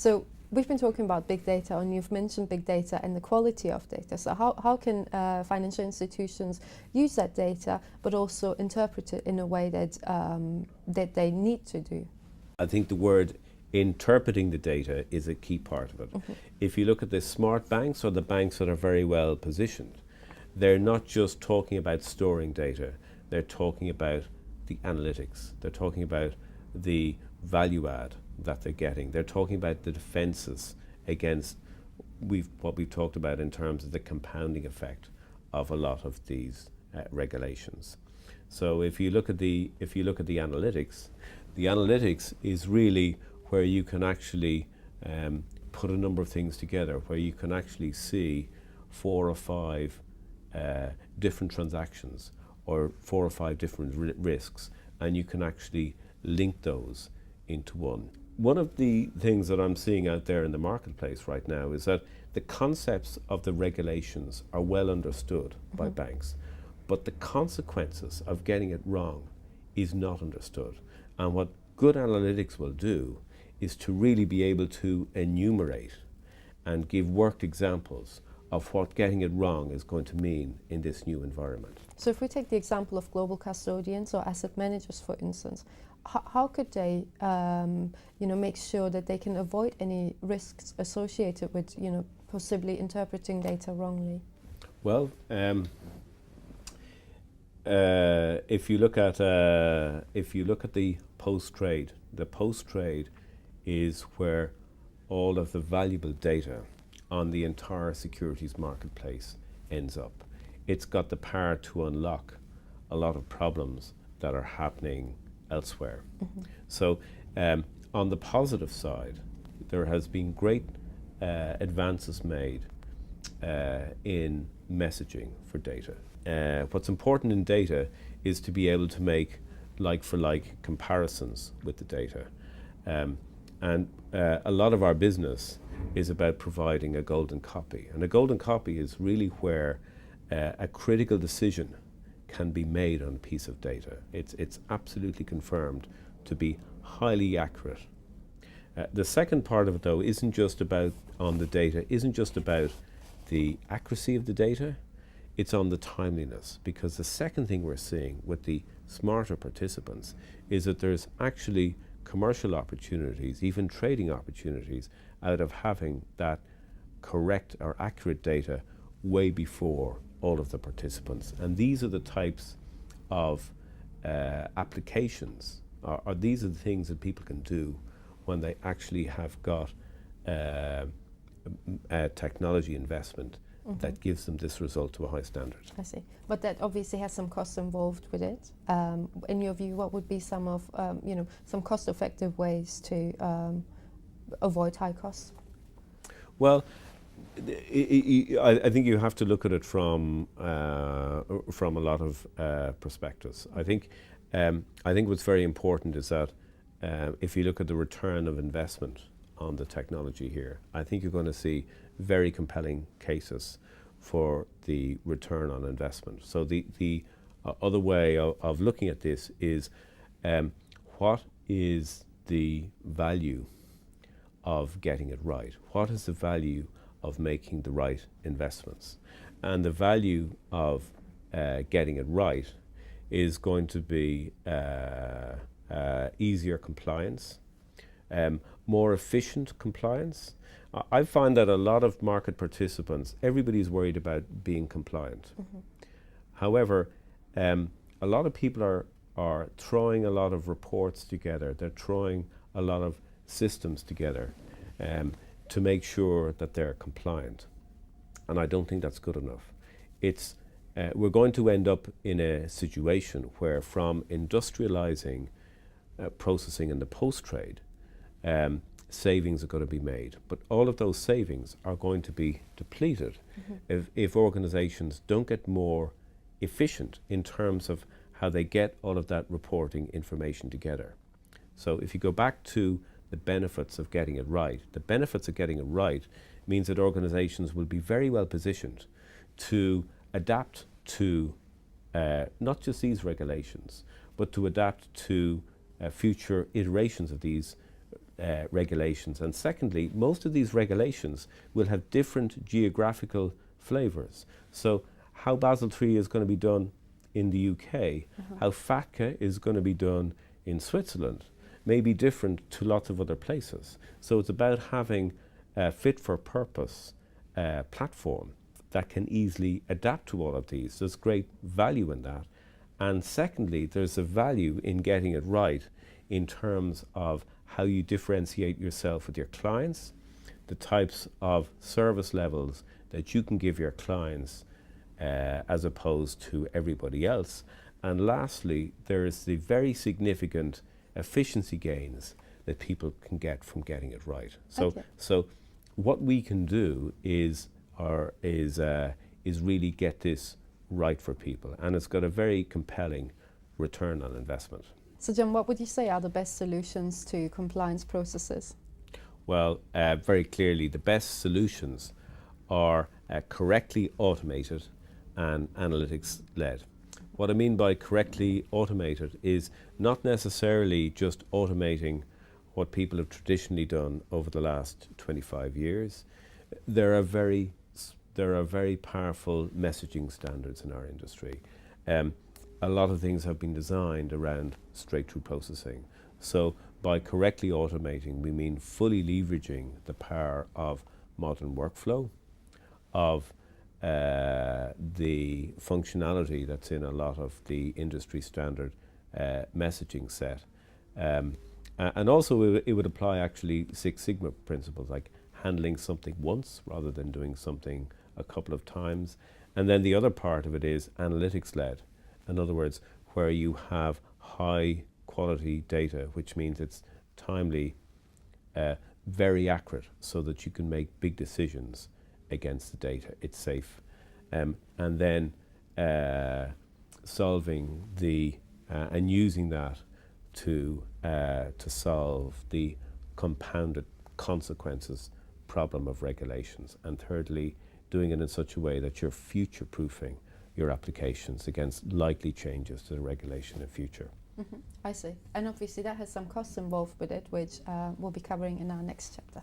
So we've been talking about big data, and you've mentioned big data and the quality of data. So how can financial institutions use that data, but also interpret it in a way that they need to do? I think the word interpreting the data is a key part of it. If you look at the smart banks or the banks that are very well positioned, they're not just talking about storing data, they're talking about the analytics, they're talking about the value add that they're getting, they're talking about the defenses against what we've talked about in terms of the compounding effect of a lot of these regulations. So if you look at the analytics, the analytics is really where you can actually put a number of things together, where you can actually see 4 or 5 different transactions or 4 or 5 different risks, and you can actually link those into one. One of the things that I'm seeing out there in the marketplace right now is that the concepts of the regulations are well understood by banks, but the consequences of getting it wrong is not understood. And what good analytics will do is to really be able to enumerate and give worked examples of what getting it wrong is going to mean in this new environment. So if we take the example of global custodians or asset managers, for instance, how could they make sure that they can avoid any risks associated with possibly interpreting data wrongly? Well, if you look at the post-trade, is where all of the valuable data on the entire securities marketplace ends up. It's got the power to unlock a lot of problems that are happening elsewhere. So on the positive side, there has been great advances made in messaging for data. What's important in data is to be able to make like-for-like comparisons with the data. And a lot of our business is about providing a golden copy. And a golden copy is really where a critical decision can be made on a piece of data. It's absolutely confirmed to be highly accurate. The second part of it, though, isn't just about the accuracy of the data, it's on the timeliness. Because the second thing we're seeing with the smarter participants is that there's actually commercial opportunities, even trading opportunities, out of having that correct or accurate data way before all of the participants. And these are the types of applications, or these are the things that people can do when they actually have got a technology investment that gives them this result to a high standard. I see. But that obviously has some costs involved with it. In your view, what would be some of some cost-effective ways to avoid high costs? Well, I think you have to look at it from a lot of perspectives. I think what's very important is that if you look at the return of investment on the technology here, I think you're going to see very compelling cases for the return on investment. So the other way of looking at this is what is the value of getting it right? What is the value of making the right investments? And the value of getting it right is going to be easier compliance, more efficient compliance. I find that a lot of market participants, everybody's worried about being compliant. However, a lot of people are throwing a lot of reports together. They're throwing a lot of systems together to make sure that they're compliant. And I don't think that's good enough. We're going to end up in a situation where, from industrializing processing in the post-trade, savings are going to be made. But all of those savings are going to be depleted if organizations don't get more efficient in terms of how they get all of that reporting information together. So if you go back to the benefits of getting it right, the benefits of getting it right means that organizations will be very well positioned to adapt to not just these regulations, but to adapt to future iterations of these regulations. And secondly, most of these regulations will have different geographical flavours. So how Basel III is going to be done in the UK, how FATCA is going to be done in Switzerland, may be different to lots of other places. So it's about having a fit for purpose platform that can easily adapt to all of these. There's great value in that. And secondly, there's a value in getting it right in terms of how you differentiate yourself with your clients, the types of service levels that you can give your clients as opposed to everybody else. And lastly, there is the very significant efficiency gains that people can get from getting it right. So what we can do is really get this right for people, and it's got a very compelling return on investment. So John, what would you say are the best solutions to compliance processes? Well, very clearly the best solutions are correctly automated and analytics led. What I mean by correctly automated is not necessarily just automating what people have traditionally done over the last 25 years. There are very powerful messaging standards in our industry. A lot of things have been designed around straight-through processing. So by correctly automating, we mean fully leveraging the power of modern workflow, of the functionality that's in a lot of the industry standard messaging set. And also it would apply actually Six Sigma principles, like handling something once rather than doing something a couple of times. And then the other part of it is analytics led. In other words, where you have high quality data, which means it's timely, very accurate, so that you can make big decisions against the data. It's safe. And then solving and using that to solve the compounded consequences problem of regulations. And thirdly, doing it in such a way that you're future-proofing your applications against likely changes to the regulation in future. I see. And obviously that has some costs involved with it, which we'll be covering in our next chapter.